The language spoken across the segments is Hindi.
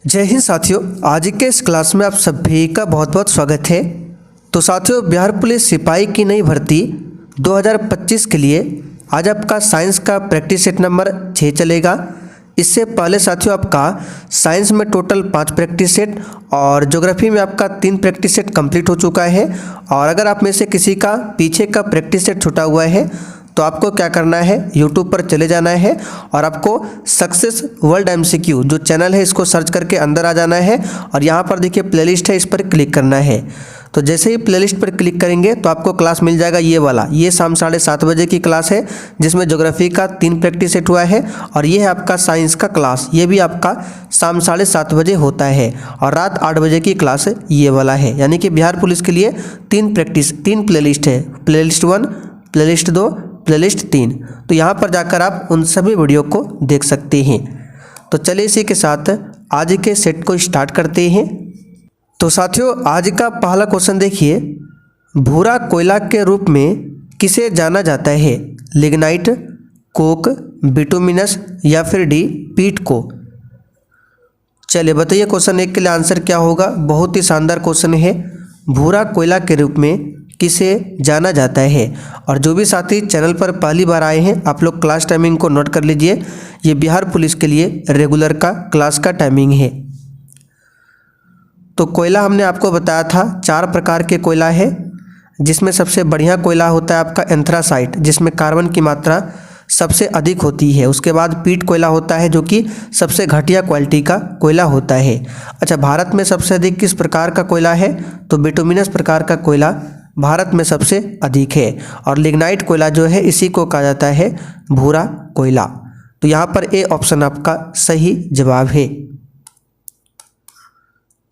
जय हिंद साथियों, आज के इस क्लास में आप सभी का बहुत बहुत स्वागत है। तो साथियों, बिहार पुलिस सिपाही की नई भर्ती 2025 के लिए आज आपका साइंस का प्रैक्टिस सेट नंबर 6 चलेगा। इससे पहले साथियों आपका साइंस में टोटल 5 प्रैक्टिस सेट और ज्योग्राफी में आपका 3 प्रैक्टिस सेट कंप्लीट हो चुका है। और अगर आप में से किसी का पीछे का प्रैक्टिस सेट छूटा हुआ है तो आपको क्या करना है, यूट्यूब पर चले जाना है और आपको सक्सेस वर्ल्ड एमसीक्यू जो चैनल है इसको सर्च करके अंदर आ जाना है और यहाँ पर देखिए प्लेलिस्ट है, इस पर क्लिक करना है। तो जैसे ही प्लेलिस्ट पर क्लिक करेंगे तो आपको क्लास मिल जाएगा ये वाला। ये शाम 7:30 बजे की क्लास है जिसमें ज्योग्राफी का 3 प्रैक्टिस सेट हुआ है और ये है आपका साइंस का क्लास, ये भी आपका शाम 7:30 बजे होता है। और रात 8 बजे की क्लास ये वाला है, यानी कि बिहार पुलिस के लिए 3 प्लेलिस्ट है, प्लेलिस्ट 1, प्लेलिस्ट 2, प्लेलिस्ट 3। तो यहाँ पर जाकर आप उन सभी वीडियो को देख सकते हैं। तो चलिए इसी के साथ आज के सेट को स्टार्ट करते हैं। तो साथियों, आज का पहला क्वेश्चन देखिए, भूरा कोयला के रूप में किसे जाना जाता है? लिग्नाइट, कोक, बिटुमिनस या फिर डी पीट को? चलिए बताइए क्वेश्चन 1 के लिए आंसर क्या होगा। बहुत ही शानदार क्वेश्चन है, भूरा कोयला के रूप में किसे जाना जाता है। और जो भी साथी चैनल पर पहली बार आए हैं आप लोग क्लास टाइमिंग को नोट कर लीजिए, ये बिहार पुलिस के लिए रेगुलर का क्लास का टाइमिंग है। तो कोयला हमने आपको बताया था 4 प्रकार के कोयला है, जिसमें सबसे बढ़िया कोयला होता है आपका एंथ्रासाइट, जिसमें कार्बन की मात्रा सबसे अधिक होती है। उसके बाद पीट कोयला होता है जो कि सबसे घटिया क्वालिटी का कोयला होता है। अच्छा, भारत में सबसे अधिक किस प्रकार का कोयला है? तो बिटुमिनस प्रकार का कोयला भारत में सबसे अधिक है। और लिग्नाइट कोयला जो है इसी को कहा जाता है भूरा कोयला। तो यहाँ पर ए ऑप्शन आपका सही जवाब है।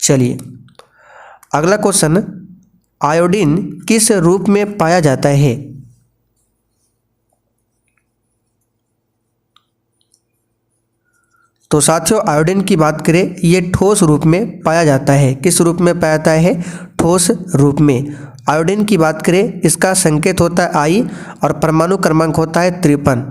चलिए अगला क्वेश्चन, आयोडीन किस रूप में पाया जाता है? तो साथियों, आयोडीन की बात करें, ये ठोस रूप में पाया जाता है। किस रूप में पाया जाता है? ठोस रूप में। आयोडीन की बात करें, इसका संकेत होता है आई और परमाणु क्रमांक होता है 53।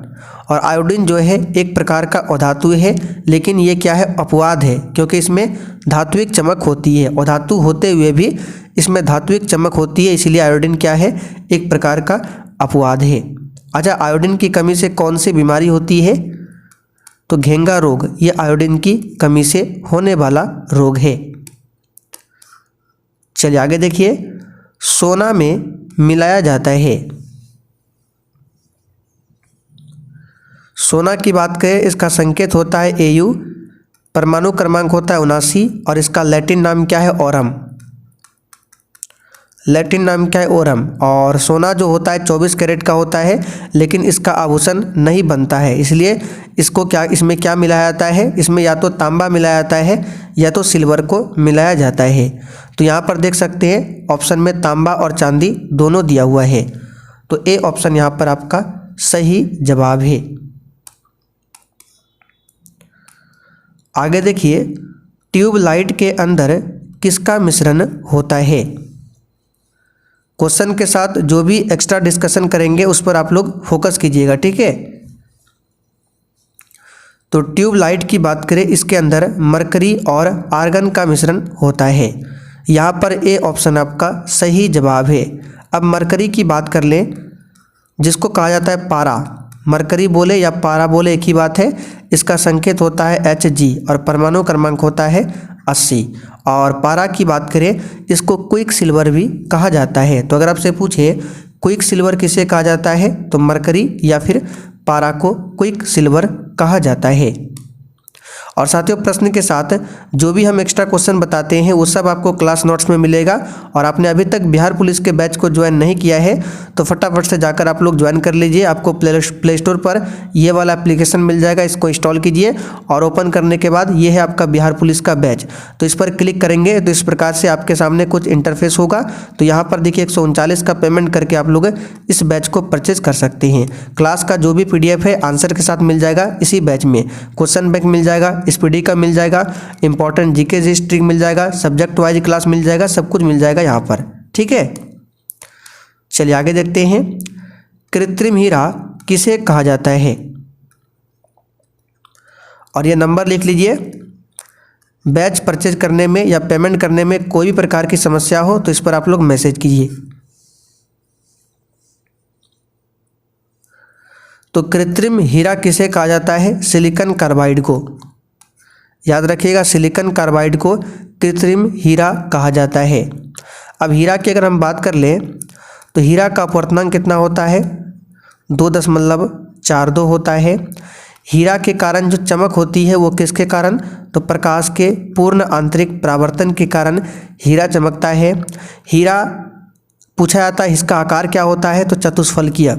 और आयोडीन जो है एक प्रकार का अधातु है, लेकिन ये क्या है, अपवाद है, क्योंकि इसमें धात्विक चमक होती है। अधातु होते हुए भी इसमें धात्विक चमक होती है, इसीलिए आयोडीन क्या है, एक प्रकार का अपवाद है। अच्छा, आयोडीन की कमी से कौन सी बीमारी होती है? तो घेंगा रोग, ये आयोडीन की कमी से होने वाला रोग है। चलिए आगे देखिए, सोना में मिलाया जाता है। सोना की बात करें, इसका संकेत होता है Au, परमाणु क्रमांक होता है 79 और इसका लैटिन नाम क्या है, ओरम। लैटिन नाम क्या है, ओरम। और सोना जो होता है 24 कैरेट का होता है, लेकिन इसका आभूषण नहीं बनता है, इसलिए इसको क्या, इसमें क्या मिलाया जाता है? इसमें या तो तांबा मिलाया जाता है या तो सिल्वर को मिलाया जाता है। तो यहाँ पर देख सकते हैं ऑप्शन में तांबा और चांदी दोनों दिया हुआ है। तो ए ऑप्शन यहाँ पर आपका सही जवाब है। आगे देखिए, ट्यूबलाइट के अंदर किसका मिश्रण होता है? क्वेश्चन के साथ जो भी एक्स्ट्रा डिस्कशन करेंगे उस पर आप लोग फोकस कीजिएगा, ठीक है। तो ट्यूबलाइट की बात करें, इसके अंदर मरकरी और आर्गन का मिश्रण होता है। यहाँ पर ए ऑप्शन आपका सही जवाब है। अब मरकरी की बात कर लें, जिसको कहा जाता है पारा। मरकरी बोले या पारा बोले एक ही बात है। इसका संकेत होता है Hg और परमाणु क्रमांक होता है 80। और पारा की बात करें, इसको क्विक सिल्वर भी कहा जाता है। तो अगर आपसे पूछे क्विक सिल्वर किसे कहा जाता है, तो मरकरी या फिर पारा को क्विक सिल्वर कहा जाता है। और साथियों, प्रश्न के साथ जो भी हम एक्स्ट्रा क्वेश्चन बताते हैं वो सब आपको क्लास नोट्स में मिलेगा। और आपने अभी तक बिहार पुलिस के बैच को ज्वाइन नहीं किया है तो फटाफट से जाकर आप लोग ज्वाइन कर लीजिए। आपको प्ले स्टोर पर ये वाला एप्लीकेशन मिल जाएगा, इसको इंस्टॉल कीजिए और ओपन करने के बाद ये है आपका बिहार पुलिस का बैच। तो इस पर क्लिक करेंगे तो इस प्रकार से आपके सामने कुछ इंटरफेस होगा। तो यहाँ पर देखिए 139 का पेमेंट करके आप लोग इस बैच को परचेज कर सकते हैं। क्लास का जो भी PDF है आंसर के साथ मिल जाएगा इसी बैच में। क्वेश्चन बैंक मिल जाएगा, SPD का मिल जाएगा, इंपॉर्टेंट जीके हिस्ट्री मिल जाएगा, सब्जेक्ट वाइज क्लास मिल जाएगा, सब कुछ मिल जाएगा यहाँ पर, ठीक है। चलिए आगे देखते हैं, कृत्रिम हीरा किसे कहा जाता है? और ये नंबर लिख लीजिए, बैच परचेज करने में या पेमेंट करने में कोई भी प्रकार की समस्या हो तो इस पर आप लोग मैसेज कीजिए। तो कृत्रिम हीरा किसे कहा जाता है? सिलिकॉन कार्बाइड को। याद रखिएगा, सिलिकॉन कार्बाइड को कृत्रिम हीरा कहा जाता है। अब हीरा की अगर हम बात कर लें तो हीरा का अपवर्तनांक कितना होता है? 2.42 होता है। हीरा के कारण जो चमक होती है वो किसके कारण? तो प्रकाश के पूर्ण आंतरिक परावर्तन के कारण हीरा चमकता है। हीरा पूछा जाता है इसका आकार क्या होता है? तो चतुष्फलकीय।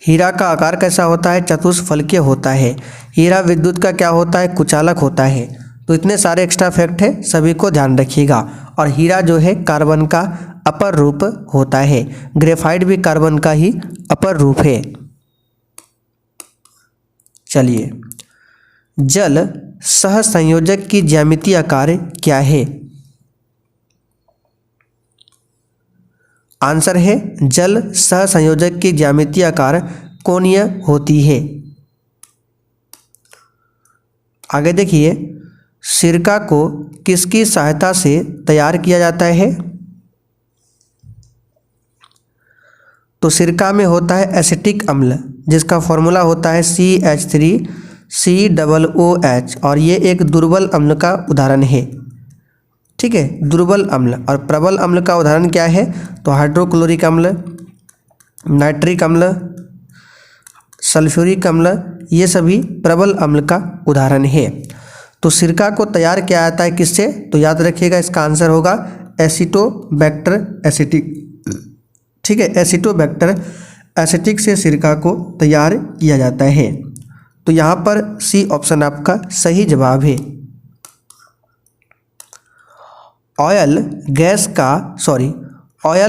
हीरा का आकार कैसा होता है? चतुष्फलकीय होता है। हीरा विद्युत का क्या होता है? कुचालक होता है। तो इतने सारे एक्स्ट्रा फैक्ट है, सभी को ध्यान रखिएगा। और हीरा जो है कार्बन का अपर रूप होता है। ग्रेफाइट भी कार्बन का ही अपर रूप है। चलिए, जल सहसंयोजक की ज्यामितीय आकार क्या है? आंसर है जल सहसंयोजक की ज्यामितीय आकार कोणीय होती है। आगे देखिए, सिरका को किसकी सहायता से तैयार किया जाता है? तो सिरका में होता है एसिटिक अम्ल, जिसका फॉर्मूला होता है CH3COOH, और ये एक दुर्बल अम्ल का उदाहरण है। ठीक है, दुर्बल अम्ल। और प्रबल अम्ल का उदाहरण क्या है? तो हाइड्रोक्लोरिक अम्ल, नाइट्रिक अम्ल, सल्फ्यूरिक अम्ल, ये सभी प्रबल अम्ल का उदाहरण है। तो सिरका को तैयार किया जाता है किससे? तो याद रखिएगा, इसका आंसर होगा एसिटोबैक्टर एसिटिक। ठीक है, एसिटोबैक्टर एसिटिक से सिरका को तैयार किया जाता है। तो यहाँ पर सी ऑप्शन आपका सही जवाब है। ऑयल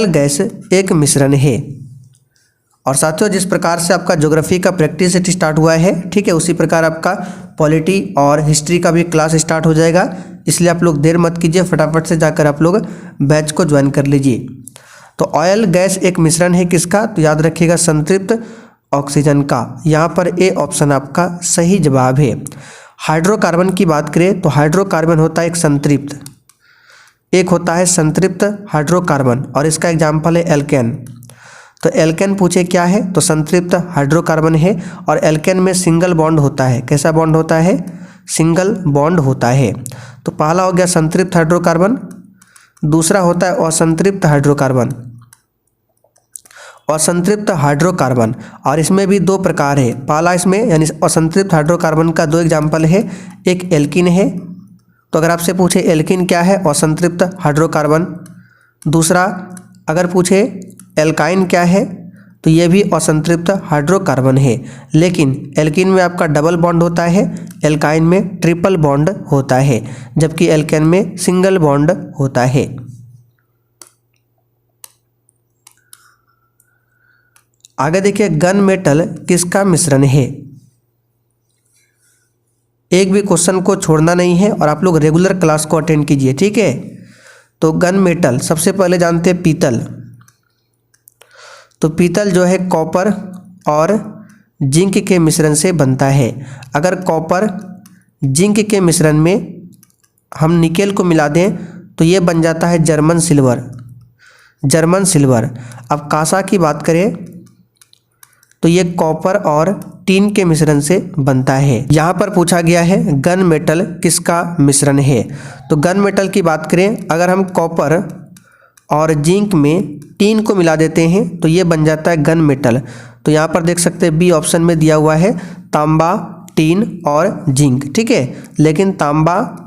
गैस एक मिश्रण है। और साथियों, जिस प्रकार से आपका ज्योग्राफी का प्रैक्टिस सेट स्टार्ट हुआ है, ठीक है, उसी प्रकार आपका पॉलिटी और हिस्ट्री का भी क्लास स्टार्ट हो जाएगा। इसलिए आप लोग देर मत कीजिए, फटाफट से जाकर आप लोग बैच को ज्वाइन कर लीजिए। तो ऑयल गैस एक मिश्रण है किसका? तो याद रखिएगा, संतृप्त ऑक्सीजन का। यहाँ पर ए ऑप्शन आपका सही जवाब है। हाइड्रोकार्बन की बात करें तो हाइड्रोकार्बन होता है एक होता है संतृप्त हाइड्रोकार्बन, और इसका एग्जाम्पल है एल्केन। तो एल्केन पूछे क्या है? तो संतृप्त हाइड्रोकार्बन है। और एल्केन में सिंगल बॉन्ड होता है। कैसा बॉन्ड होता है? सिंगल बॉन्ड होता है। तो पहला हो गया संतृप्त हाइड्रोकार्बन, दूसरा होता है असंतृप्त हाइड्रोकार्बन। असंतृप्त हाइड्रोकार्बन, और इसमें भी दो प्रकार है। पहला इसमें यानी असंतृप्त हाइड्रोकार्बन का दो एग्जाम्पल है, एक एल्किन है। तो अगर आपसे पूछे एल्किन क्या है? असंतृप्त हाइड्रोकार्बन। दूसरा अगर पूछे एल्काइन क्या है? तो ये भी असंतृप्त हाइड्रोकार्बन है। लेकिन एल्किन में आपका डबल बॉन्ड होता है, एल्काइन में ट्रिपल बॉन्ड होता है, जबकि एल्केन में सिंगल बॉन्ड होता है। आगे देखिए, गन मेटल किसका मिश्रण है? एक भी क्वेश्चन को छोड़ना नहीं है और आप लोग रेगुलर क्लास को अटेंड कीजिए, ठीक है। तो गन मेटल सबसे पहले जानते हैं पीतल। तो पीतल जो है कॉपर और जिंक के मिश्रण से बनता है। अगर कॉपर जिंक के मिश्रण में हम निकेल को मिला दें तो ये बन जाता है जर्मन सिल्वर। अब कांसा की बात करें तो ये कॉपर और टीन के मिश्रण से बनता है। यहाँ पर पूछा गया है गन मेटल किसका मिश्रण है। तो गन मेटल की बात करें, अगर हम कॉपर और जिंक में टीन को मिला देते हैं तो ये बन जाता है गन मेटल। तो यहाँ पर देख सकते हैं बी ऑप्शन में दिया हुआ है तांबा, टीन और जिंक, ठीक है। लेकिन तांबा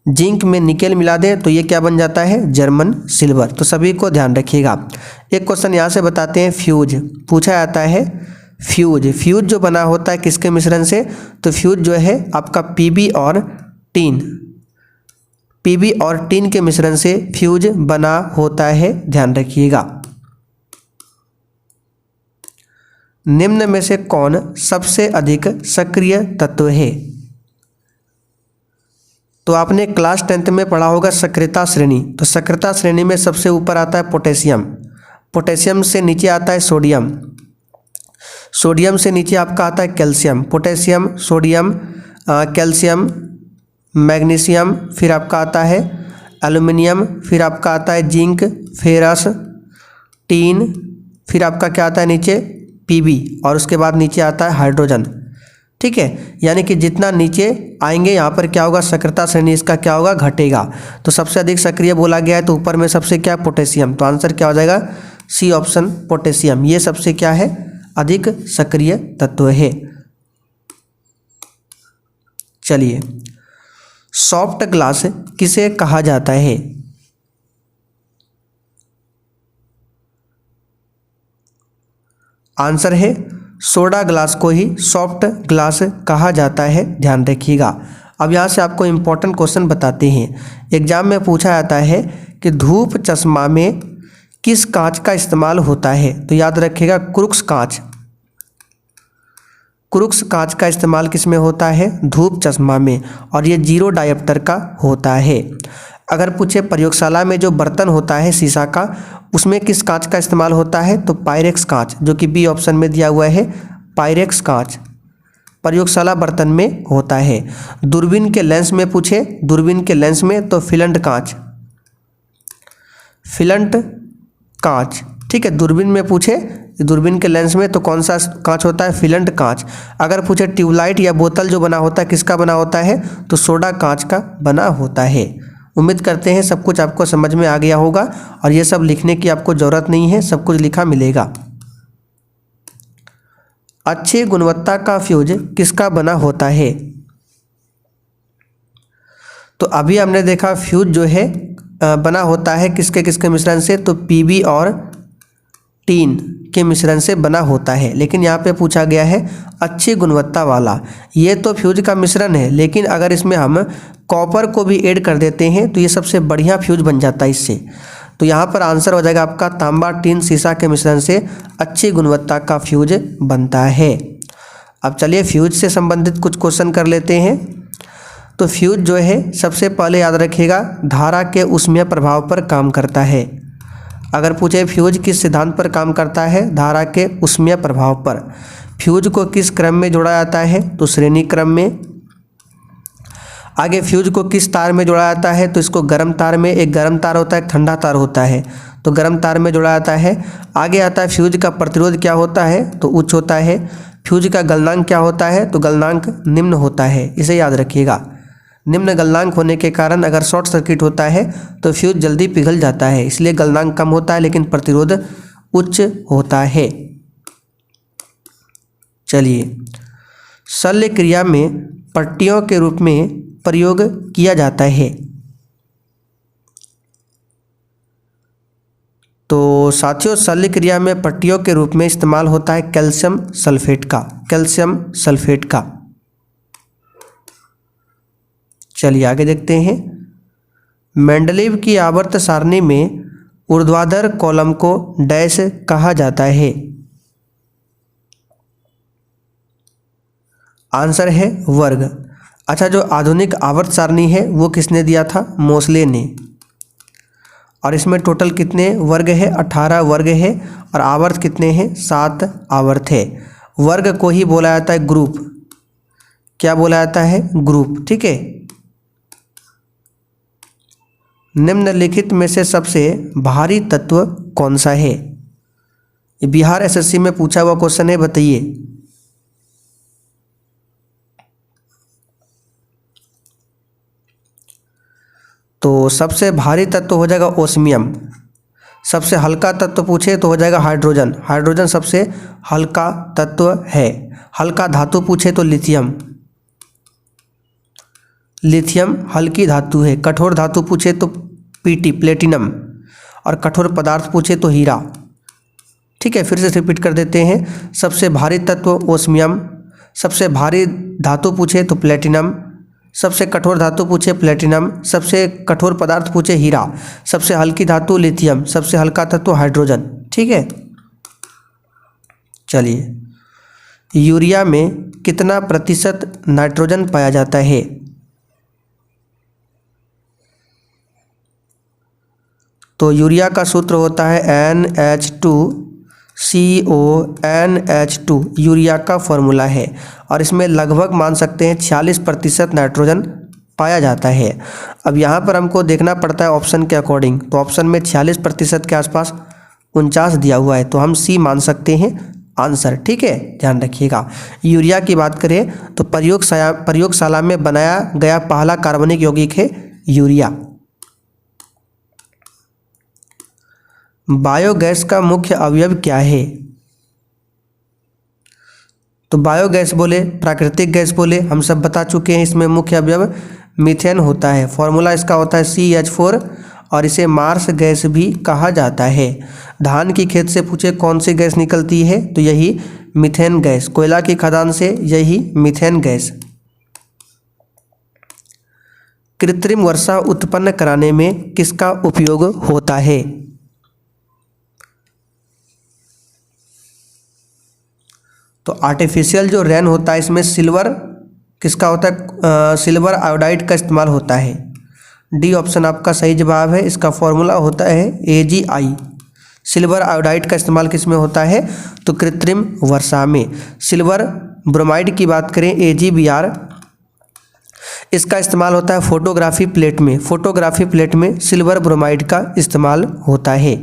जिंक में निकेल मिला दें तो ये क्या बन जाता है? German silver. तो सभी को ध्यान रखिएगा। एक क्वेश्चन यहाँ से बताते हैं, फ्यूज पूछा जाता है। फ्यूज जो बना होता है किसके मिश्रण से? तो फ्यूज जो है आपका पीबी और टीन के मिश्रण से फ्यूज बना होता है, ध्यान रखिएगा। निम्न में से कौन सबसे अधिक सक्रिय तत्व है? तो आपने क्लास 10th में पढ़ा होगा सक्रियता श्रेणी। तो सक्रियता श्रेणी में सबसे ऊपर आता है पोटेशियम से नीचे आता है सोडियम से नीचे आपका आता है calcium. Potassium, sodium, calcium, magnesium, फिर आपका आता है एल्युमिनियम, फिर आपका आता है जिंक, फेरस, टीन, फिर आपका क्या आता है नीचे पीबी, और उसके बाद नीचे आता है हाइड्रोजन। ठीक है, यानी कि जितना नीचे आएंगे यहाँ पर क्या होगा, सक्रियता श्रेणी इसका क्या होगा, घटेगा। तो सबसे अधिक सक्रिय बोला गया है तो ऊपर में सबसे क्या, पोटेशियम। तो आंसर क्या हो जाएगा, सी ऑप्शन पोटेशियम। ये सबसे क्या है, अधिक सक्रिय तत्व है। चलिए, सॉफ्ट ग्लास किसे कहा जाता है? आंसर है सोडा ग्लास को ही सॉफ्ट ग्लास कहा जाता है, ध्यान रखिएगा। अब यहाँ से आपको इम्पोर्टेंट क्वेश्चन बताते हैं। एग्जाम में पूछा जाता है कि धूप चश्मा में किस कांच का इस्तेमाल होता है? तो याद रखिएगा क्रूक्स कांच। क्रूक्स कांच का इस्तेमाल किस में होता है, धूप चश्मा में, और ये 0 डायोप्टर का होता है। अगर पूछे प्रयोगशाला में जो बर्तन होता है शीशा का, उसमें किस कांच का इस्तेमाल होता है? तो पायरेक्स कांच, जो कि बी ऑप्शन में दिया हुआ है, पायरेक्स कांच प्रयोगशाला बर्तन में होता है। दूरबीन के लेंस में पूछे, दूरबीन के लेंस में तो फिलंट कांच, फिलंट कांच। ठीक है, दूरबीन में पूछे, दूरबीन के लेंस में तो कौन सा कांच होता है, फिलंट कांच। अगर पूछे ट्यूबलाइट या बोतल जो बना होता है किसका बना होता है, तो सोडा कांच का बना होता है। उम्मीद करते हैं सब कुछ आपको समझ में आ गया होगा, और ये सब लिखने की आपको ज़रूरत नहीं है, सब कुछ लिखा मिलेगा। अच्छी गुणवत्ता का फ्यूज किसका बना होता है? तो अभी हमने देखा फ्यूज जो है बना होता है किसके किसके मिश्रण से, तो पीबी और टीन के मिश्रण से बना होता है। लेकिन यहाँ पे पूछा गया है अच्छी गुणवत्ता वाला। ये तो फ्यूज का मिश्रण है, लेकिन अगर इसमें हम कॉपर को भी ऐड कर देते हैं तो ये सबसे बढ़िया फ्यूज बन जाता है इससे। तो यहाँ पर आंसर हो जाएगा आपका तांबा टीन शीशा के मिश्रण से अच्छी गुणवत्ता का फ्यूज बनता है। अब चलिए फ्यूज से संबंधित कुछ क्वेश्चन कर लेते हैं। तो फ्यूज जो है सबसे पहले याद रखिएगा धारा के ऊष्मीय प्रभाव पर काम करता है। अगर पूछे फ्यूज किस सिद्धांत पर काम करता है, धारा के ऊष्मीय प्रभाव पर। फ्यूज को किस क्रम में जोड़ा जाता है, तो श्रेणी क्रम में। आगे फ्यूज को किस तार में जोड़ा जाता है, तो इसको गर्म तार में, एक गर्म तार होता है एक ठंडा तार होता है, तो गर्म तार में जोड़ा जाता है। आगे आता है फ्यूज का प्रतिरोध क्या होता है, तो उच्च होता है। फ्यूज का गलनांक क्या होता है, तो गलनांक निम्न होता है, इसे याद रखिएगा। निम्न गलनांक होने के कारण अगर शॉर्ट सर्किट होता है तो फ्यूज जल्दी पिघल जाता है, इसलिए गलनांक कम होता है लेकिन प्रतिरोध उच्च होता है। चलिए, शल्य क्रिया में पट्टियों के रूप में प्रयोग किया जाता है। तो साथियों शल्य क्रिया में पट्टियों के रूप में इस्तेमाल होता है कैल्शियम सल्फेट का, कैल्शियम सल्फेट का। चलिए आगे देखते हैं। मेंडलीव की आवर्त सारणी में ऊर्ध्वाधर कॉलम को डैश कहा जाता है। आंसर है वर्ग। अच्छा, जो आधुनिक आवर्त सारणी है वो किसने दिया था, मोसले ने। और इसमें टोटल कितने वर्ग है, 18 वर्ग है, और आवर्त कितने हैं, 7 आवर्त है। वर्ग को ही बोला जाता है ग्रुप। क्या बोला जाता है, ग्रुप। ठीक है, निम्नलिखित में से सबसे भारी तत्व कौन सा है? ये बिहार एसएससी में पूछा हुआ क्वेश्चन है, बताइए। तो सबसे भारी तत्व हो जाएगा ओस्मियम। सबसे हल्का तत्व पूछे तो हो जाएगा हाइड्रोजन। हाइड्रोजन सबसे हल्का तत्व है। हल्का धातु पूछे तो लिथियम। लिथियम हल्की धातु है। कठोर धातु पूछे तो पीटी प्लेटिनम, और कठोर पदार्थ पूछे तो हीरा। ठीक है, फिर से रिपीट कर देते हैं। सबसे भारी तत्व ओस्मियम, सबसे भारी धातु पूछे तो प्लेटिनम, सबसे कठोर धातु पूछे प्लेटिनम, सबसे कठोर पदार्थ पूछे हीरा, सबसे हल्की धातु लिथियम, सबसे हल्का तत्व हाइड्रोजन। ठीक है, चलिए, यूरिया में कितना प्रतिशत नाइट्रोजन पाया जाता है? तो यूरिया का सूत्र होता है NH2 CONH2 यूरिया का फॉर्मूला है और इसमें लगभग मान सकते हैं 46% नाइट्रोजन पाया जाता है। अब यहाँ पर हमको देखना पड़ता है ऑप्शन के अकॉर्डिंग, तो ऑप्शन में 46% के आसपास 49 दिया हुआ है, तो हम सी मान सकते हैं आंसर। ठीक है, ध्यान रखिएगा। यूरिया की बात करें तो प्रयोगशाला में बनाया गया पहला कार्बनिक यौगिक है यूरिया। बायोगैस का मुख्य अवयव क्या है? तो बायोगैस बोले, प्राकृतिक गैस बोले, हम सब बता चुके हैं। इसमें मुख्य अवयव मीथेन होता है। फॉर्मूला इसका होता है CH4 और इसे मार्स गैस भी कहा जाता है। धान की खेत से पूछे कौन सी गैस निकलती है, तो यही मीथेन गैस। कोयला की खदान से यही मीथेन गैस। कृत्रिम वर्षा उत्पन्न कराने में किसका उपयोग होता है? तो आर्टिफिशियल जो रेन होता है इसमें सिल्वर किसका होता है? सिल्वर आयोडाइड का इस्तेमाल होता है। डी ऑप्शन आपका सही जवाब है। इसका फॉर्मूला होता है AgI। सिल्वर आयोडाइड का इस्तेमाल किस में होता है? तो कृत्रिम वर्षा में। सिल्वर ब्रोमाइड की बात करें AgBr, इसका इस्तेमाल होता है फोटोग्राफी प्लेट में। फोटोग्राफी प्लेट में सिल्वर ब्रोमाइड का इस्तेमाल होता है।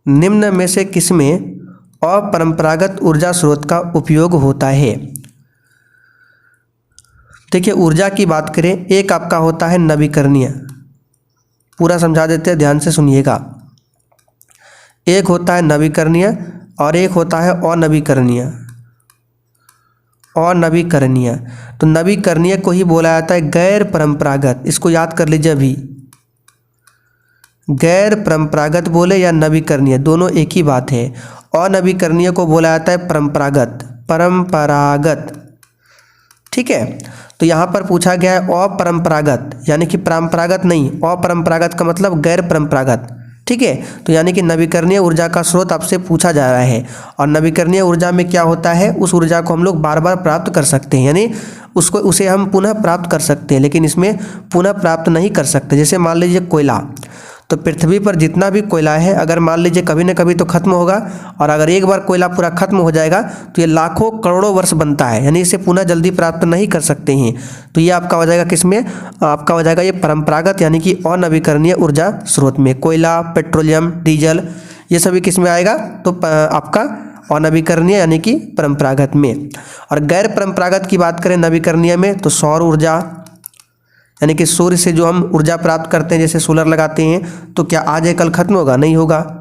निम्न में से किसमें अपरंपरागत ऊर्जा स्रोत का उपयोग होता है? देखिए, ऊर्जा की बात करें, एक आपका होता है नवीकरणीय। पूरा समझा देते हैं, ध्यान से सुनिएगा। एक होता है नवीकरणीय और एक होता है अनवीकरणीय। अनवीकरणीय, तो नवीकरणीय को ही बोला जाता है गैर परंपरागत। इसको याद कर लीजिए अभी। गैर परंपरागत बोले या नवीकरणीय, दोनों एक ही बात है। अनवीकरणीय को बोला जाता है परंपरागत। ठीक है, तो यहाँ पर पूछा गया है अपरंपरागत, यानी कि परंपरागत नहीं। अपरंपरागत का मतलब गैर परंपरागत। ठीक है, तो यानी कि नवीकरणीय ऊर्जा का स्रोत आपसे पूछा जा रहा है। और नवीकरणीय ऊर्जा में क्या होता है? उस ऊर्जा को हम लोग बार बार प्राप्त कर सकते हैं, यानी उसे हम पुनः प्राप्त कर सकते हैं, लेकिन इसमें पुनः प्राप्त नहीं कर सकते। जैसे मान लीजिए कोयला, तो पृथ्वी पर जितना भी कोयला है, अगर मान लीजिए कभी न कभी तो खत्म होगा, और अगर एक बार कोयला पूरा खत्म हो जाएगा तो ये लाखों करोड़ों वर्ष बनता है, यानी इसे पुनः जल्दी प्राप्त नहीं कर सकते हैं। तो ये आपका हो जाएगा किसमें? आपका हो जाएगा ये परंपरागत यानी कि अनवीकरणीय ऊर्जा स्रोत में। कोयला, पेट्रोलियम, डीजल, ये सभी किस में आएगा? तो आपका अनवीकरणीय यानी कि परंपरागत में। और गैर परंपरागत की बात करें नवीकरणीय में, तो सौर ऊर्जा, यानी कि सूर्य से जो हम ऊर्जा प्राप्त करते हैं, जैसे सोलर लगाते हैं, तो क्या आज या कल खत्म होगा? नहीं होगा।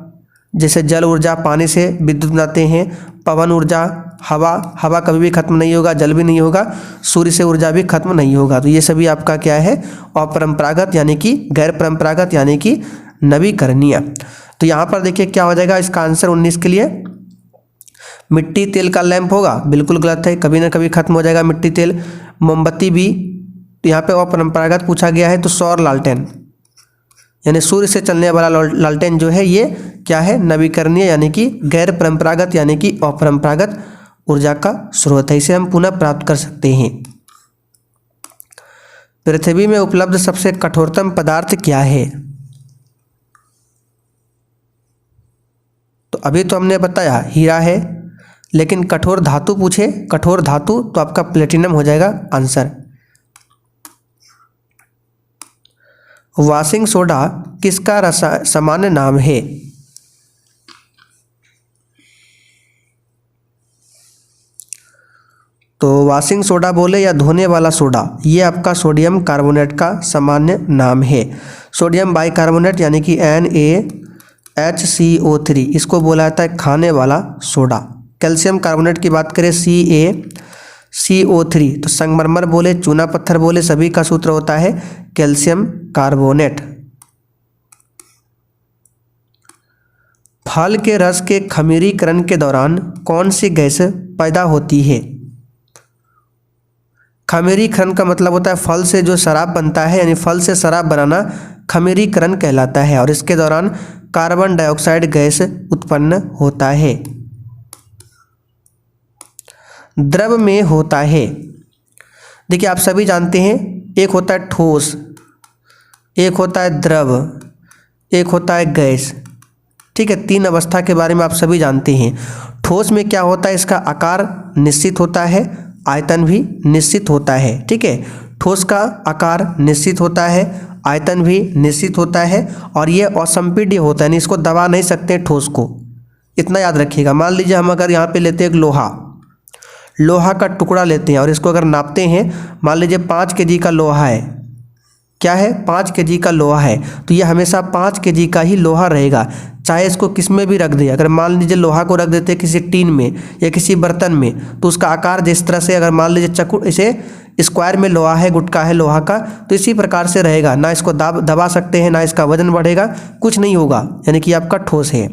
जैसे जल ऊर्जा, पानी से विद्युत बनाते हैं। पवन ऊर्जा, हवा कभी भी खत्म नहीं होगा, जल भी नहीं होगा, सूर्य से ऊर्जा भी खत्म नहीं होगा। तो ये सभी आपका क्या है? अपरंपरागत यानी कि गैर परंपरागत यानी कि नवीकरणीय। तो यहाँ पर देखिए क्या हो जाएगा इसका आंसर 19 के लिए। मिट्टी तेल का लैंप होगा? बिल्कुल गलत है, कभी ना कभी खत्म हो जाएगा मिट्टी तेल। मोमबत्ती भी, तो यहाँ पे अपरंपरागत पूछा गया है, तो सौर लालटेन यानी सूर्य से चलने वाला लालटेन जो है ये क्या है? नवीकरणीय यानी कि गैर परंपरागत यानी कि अपरंपरागत ऊर्जा का स्रोत है। इसे हम पुनः प्राप्त कर सकते हैं। पृथ्वी में उपलब्ध सबसे कठोरतम पदार्थ क्या है? तो अभी तो हमने बताया हीरा है, लेकिन कठोर धातु पूछे, कठोर धातु, तो आपका प्लेटिनम हो जाएगा आंसर। वॉशिंग सोडा किसका सामान्य नाम है? तो वॉशिंग सोडा बोले या धोने वाला सोडा, ये आपका सोडियम कार्बोनेट का सामान्य नाम है। सोडियम बाइकार्बोनेट यानी कि NaHCO3, इसको बोला जाता है खाने वाला सोडा। कैल्शियम कार्बोनेट की बात करें CaCO3, तो संगमरमर बोले, चूना पत्थर बोले, सभी का सूत्र होता है कैल्शियम कार्बोनेट। फल के रस के खमीरीकरण के दौरान कौन सी गैस पैदा होती है? खमीरीकरण का मतलब होता है फल से जो शराब बनता है, यानी फल से शराब बनाना खमीरीकरण कहलाता है, और इसके दौरान कार्बन डाइऑक्साइड गैस उत्पन्न होता है। द्रव में होता है, देखिए आप सभी जानते हैं, एक होता है ठोस, एक होता है द्रव, एक होता है गैस। ठीक है, 3 अवस्था के बारे में आप सभी जानते हैं। ठोस में क्या होता है, इसका आकार निश्चित होता है, आयतन भी निश्चित होता है। ठीक है, ठोस का आकार निश्चित होता है, आयतन भी निश्चित होता है और ये असंपीड्य होता है, यानी इसको दबा नहीं सकते ठोस को। इतना याद रखिएगा। मान लीजिए हम अगर यहाँ पे लेते हैं एक लोहा का टुकड़ा लेते हैं और इसको अगर नापते हैं, मान लीजिए 5 kg का लोहा है। क्या है, 5 kg का लोहा है, तो ये हमेशा 5 kg का ही लोहा रहेगा, चाहे इसको किस में भी रख दे। अगर मान लीजिए लोहा को रख देते किसी टीन में या किसी बर्तन में, तो उसका आकार जिस तरह से, अगर मान लीजिए इसे स्क्वायर में लोहा है, गुटका है लोहा का, तो इसी प्रकार से रहेगा। ना इसको दबा सकते हैं, ना इसका वजन बढ़ेगा, कुछ नहीं होगा, यानी कि आपका ठोस है।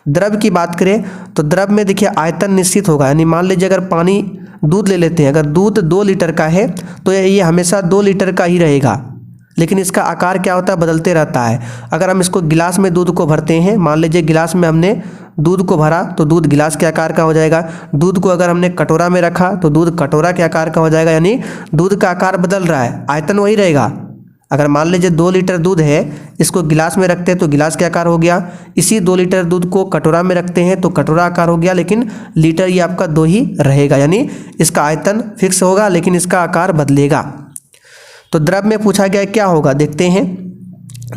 द्रव की बात करें तो द्रव में देखिए आयतन निश्चित होगा, यानी मान लीजिए अगर पानी, दूध ले लेते हैं, अगर दूध 2 लीटर का है तो ये हमेशा 2 लीटर का ही रहेगा, लेकिन इसका आकार क्या होता है, बदलते रहता है। अगर हम इसको गिलास में दूध को भरते हैं, मान लीजिए गिलास में हमने दूध को भरा तो दूध गिलास के आकार का हो जाएगा। दूध को अगर हमने कटोरा में रखा तो दूध कटोरा के आकार का हो जाएगा, यानी दूध का आकार बदल रहा है, आयतन वही रहेगा। अगर मान लीजिए 2 लीटर दूध है, इसको गिलास में रखते हैं तो गिलास के आकार हो गया, इसी 2 लीटर दूध को कटोरा में रखते हैं तो कटोरा आकार हो गया, लेकिन लीटर ये आपका 2 ही रहेगा, यानी इसका आयतन फिक्स होगा लेकिन इसका आकार बदलेगा। तो द्रव में पूछा गया क्या होगा, देखते हैं।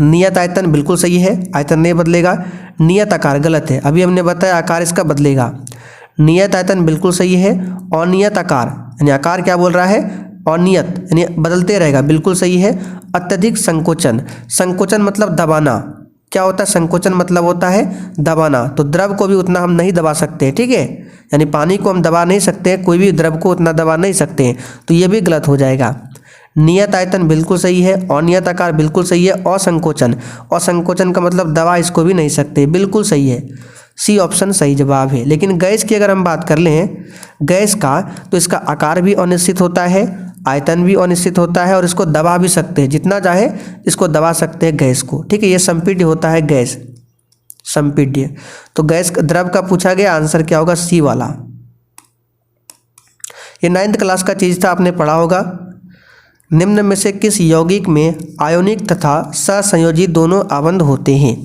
नियत आयतन बिल्कुल सही है, आयतन नहीं बदलेगा। नियत आकार गलत है, अभी हमने बताया आकार इसका बदलेगा। नियत आयतन बिल्कुल सही है। अनियत आकार, यानी आकार क्या बोल रहा है, अनियत, यानी बदलते रहेगा, बिल्कुल सही है। अत्यधिक संकोचन, संकोचन मतलब दबाना। क्या होता है, संकोचन मतलब होता है दबाना, तो द्रव को भी उतना हम नहीं दबा सकते। ठीक है, यानी पानी को हम दबा नहीं सकते, कोई भी द्रव को उतना दबा नहीं सकते, तो ये भी गलत हो जाएगा। नियत आयतन बिल्कुल सही है, अनियत आकार बिल्कुल सही है। असंकोचन, असंकोचन का मतलब दबा इसको भी नहीं सकते, बिल्कुल सही है। सी ऑप्शन सही जवाब है। लेकिन गैस की अगर हम बात कर लें, गैस का, तो इसका आकार भी अनिश्चित होता है, आयतन भी अनिश्चित होता है और इसको दबा भी सकते हैं, जितना चाहे इसको दबा सकते हैं गैस को। ठीक है, ये संपीड्य होता है गैस, संपीड्य। तो गैस द्रव का पूछा गया, आंसर क्या होगा, सी वाला। ये 9th क्लास का चीज था, आपने पढ़ा होगा। निम्न में से किस यौगिक में आयोनिक तथा सहसंयोजी दोनों आबंध होते हैं।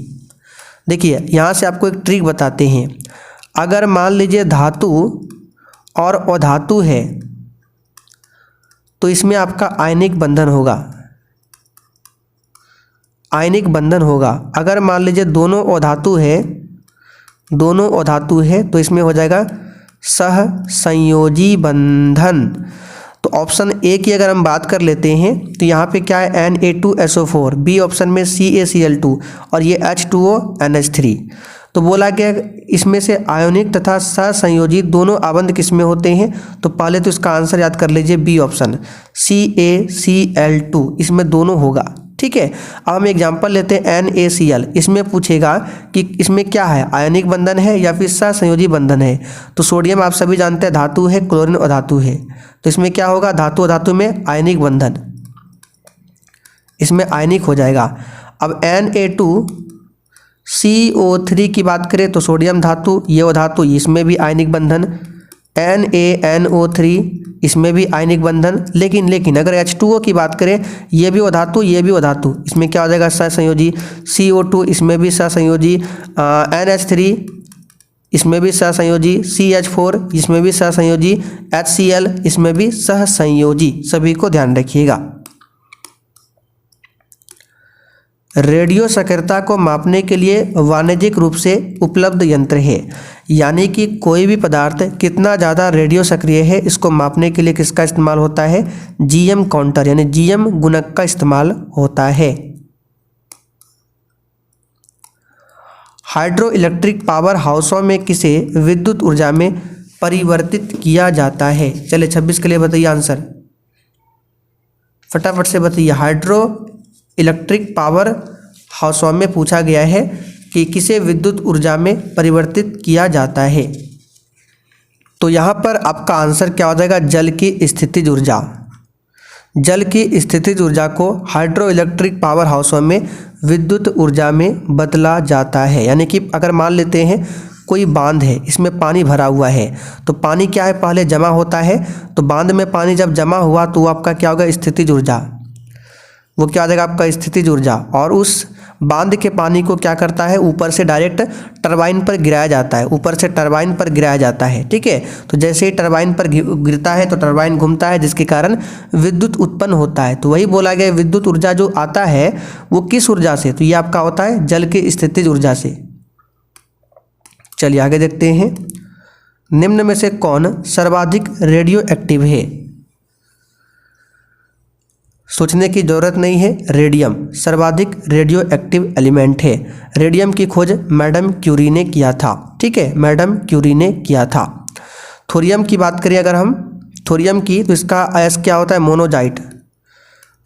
देखिए यहाँ से आपको एक ट्रिक बताते हैं। अगर मान लीजिए धातु और अधातु है तो इसमें आपका आयनिक बंधन होगा, आयनिक बंधन होगा। अगर मान लीजिए दोनों अधातु है तो इसमें हो जाएगा सहसंयोजी बंधन। तो ऑप्शन ए की अगर हम बात कर लेते हैं तो यहाँ पे क्या है, Na2SO4, बी ऑप्शन में CaCl2 और ये H2O NH3। तो बोला गया इसमें से आयोनिक तथा सहसंयोजी दोनों आबंध किस में होते हैं, तो पहले तो इसका आंसर याद कर लीजिए, बी ऑप्शन CaCl2, इसमें दोनों होगा। ठीक है, अब हम एग्जांपल लेते हैं NaCl। इसमें पूछेगा कि इसमें क्या है, आयनिक बंधन है या फिर सहसंयोजी बंधन है। तो सोडियम आप सभी जानते हैं धातु है, क्लोरीन अधातु है, तो इसमें क्या होगा, धातु अधातु में आयनिक बंधन, इसमें आयनिक हो जाएगा। अब Na2CO3 की बात करें तो सोडियम धातु, ये अधातु, इसमें भी आयनिक बंधन। NaNO3, इसमें भी आयनिक बंधन। लेकिन अगर H2O की बात करें, ये भी अधातु, ये भी अधातु, इसमें क्या हो जाएगा, सहसंयोजी। CO2, इसमें भी सहसंयोजी। NH3, इसमें भी सहसंयोजी। CH4, इसमें भी सहसंयोजी। HCl, इसमें भी सहसंयोजी। सभी को ध्यान रखिएगा। रेडियो सक्रियता को मापने के लिए वाणिज्यिक रूप से उपलब्ध यंत्र है, यानी कि कोई भी पदार्थ कितना ज़्यादा रेडियो सक्रिय है, इसको मापने के लिए किसका इस्तेमाल होता है, GM काउंटर, यानी GM गुणक का इस्तेमाल होता है। हाइड्रो इलेक्ट्रिक पावर हाउसों में किसे विद्युत ऊर्जा में परिवर्तित किया जाता है। चलिए 26 के लिए बताइए आंसर, फटाफट से बताइए। हाइड्रो इलेक्ट्रिक पावर हाउसों में पूछा गया है कि किसे विद्युत ऊर्जा में परिवर्तित किया जाता है। तो यहाँ पर आपका आंसर क्या हो जाएगा, जल की स्थितिज ऊर्जा। जल की स्थितिज ऊर्जा को हाइड्रो इलेक्ट्रिक पावर हाउसों में विद्युत ऊर्जा में बदला जाता है। यानी कि अगर मान लेते हैं कोई बांध है, इसमें पानी भरा हुआ है, तो पानी क्या है, पहले जमा होता है, तो बांध में पानी जब जमा हुआ तो आपका क्या होगा, स्थितिज ऊर्जा। वो क्या आ जाएगा आपका स्थितिज ऊर्जा। और उस बांध के पानी को क्या करता है, ऊपर से डायरेक्ट टरबाइन पर गिराया जाता है, ऊपर से टरबाइन पर गिराया जाता है। ठीक है, तो जैसे ही टरबाइन पर गिरता है तो टरबाइन घूमता है, जिसके कारण विद्युत उत्पन्न होता है। तो वही बोला गया विद्युत ऊर्जा जो आता है वो किस ऊर्जा से, तो ये आपका होता है जल के स्थितिज ऊर्जा से। चलिए आगे देखते हैं, निम्न में से कौन सर्वाधिक रेडियो एक्टिव है। सोचने की जरूरत नहीं है, रेडियम सर्वाधिक रेडियो एक्टिव एलिमेंट है। रेडियम की खोज मैडम क्यूरी ने किया था। ठीक है, मैडम क्यूरी ने किया था। थोरियम की बात करें अगर हम, थोरियम की, तो इसका अयस्क क्या होता है, मोनोजाइट।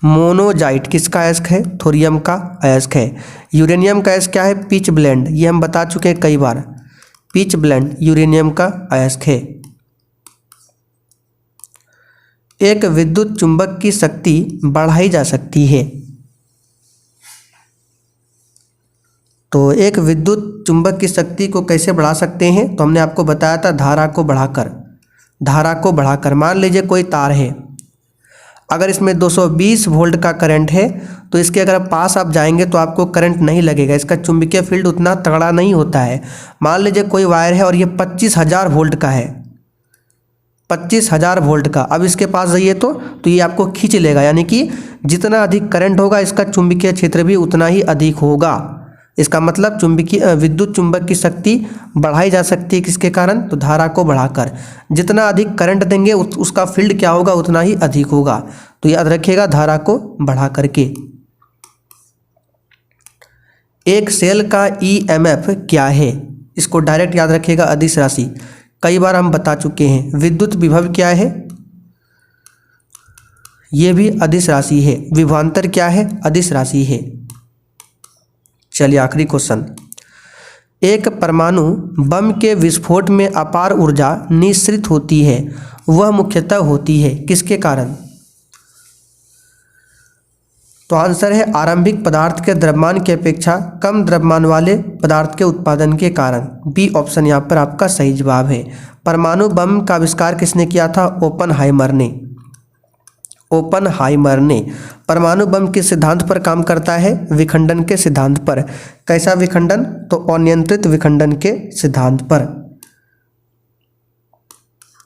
मोनोजाइट किसका अयस्क है, थोरियम का अयस्क है। यूरेनियम का अयस्क क्या है, पिच ब्लेंड, ये हम बता चुके हैं कई बार, पिच ब्लेंड यूरेनियम का अयस्क है। एक विद्युत चुंबक की शक्ति बढ़ाई जा सकती है। तो एक विद्युत चुंबक की शक्ति को कैसे बढ़ा सकते हैं, तो हमने आपको बताया था धारा को बढ़ाकर। धारा को बढ़ाकर, मान लीजिए कोई तार है, अगर इसमें 220 वोल्ट का करंट है तो इसके अगर पास आप जाएंगे तो आपको करंट नहीं लगेगा, इसका चुंबकीय फील्ड उतना तगड़ा नहीं होता है। मान लीजिए कोई वायर है और ये 25,000 वोल्ट का है, 25,000 वोल्ट का, अब इसके पास जाइए तो ये आपको खींच लेगा, यानी कि जितना अधिक करंट होगा इसका चुंबकीय क्षेत्र भी उतना ही अधिक होगा। इसका मतलब चुंबकीय विद्युत चुंबक की शक्ति बढ़ाई जा सकती है, किसके कारण, तो धारा को बढ़ाकर। जितना अधिक करंट देंगे उसका फील्ड क्या होगा, उतना ही अधिक होगा। तो याद रखिएगा, धारा को बढ़ा करके। एक सेल का ईएमएफ क्या है, इसको डायरेक्ट याद रखिएगा, अदिश राशि, कई बार हम बता चुके हैं। विद्युत विभव क्या है, यह भी अदिश राशि है। विभवांतर क्या है, अदिश राशि है। चलिए आखिरी क्वेश्चन, एक परमाणु बम के विस्फोट में अपार ऊर्जा निःसृत होती है, वह मुख्यतः होती है किसके कारण, तो आंसर है आरंभिक पदार्थ के द्रव्यमान की अपेक्षा कम द्रव्यमान वाले पदार्थ के उत्पादन के कारण। बी ऑप्शन यहाँ पर आपका सही जवाब है। परमाणु बम का आविष्कार किसने किया था, ओपनहाइमर ने। ओपनहाइमर ने परमाणु बम के सिद्धांत पर काम करता है, विखंडन के सिद्धांत पर। कैसा विखंडन, तो अनियंत्रित विखंडन के सिद्धांत पर।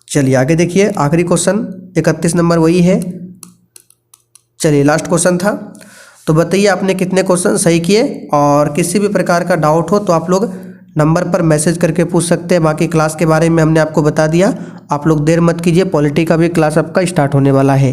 चलिए आगे देखिए, आखिरी क्वेश्चन 31 नंबर वही है। चलिए लास्ट क्वेश्चन था, तो बताइए आपने कितने क्वेश्चन सही किए, और किसी भी प्रकार का डाउट हो तो आप लोग नंबर पर मैसेज करके पूछ सकते हैं। बाकी क्लास के बारे में हमने आपको बता दिया, आप लोग देर मत कीजिए, पॉलिटी का भी क्लास आपका स्टार्ट होने वाला है।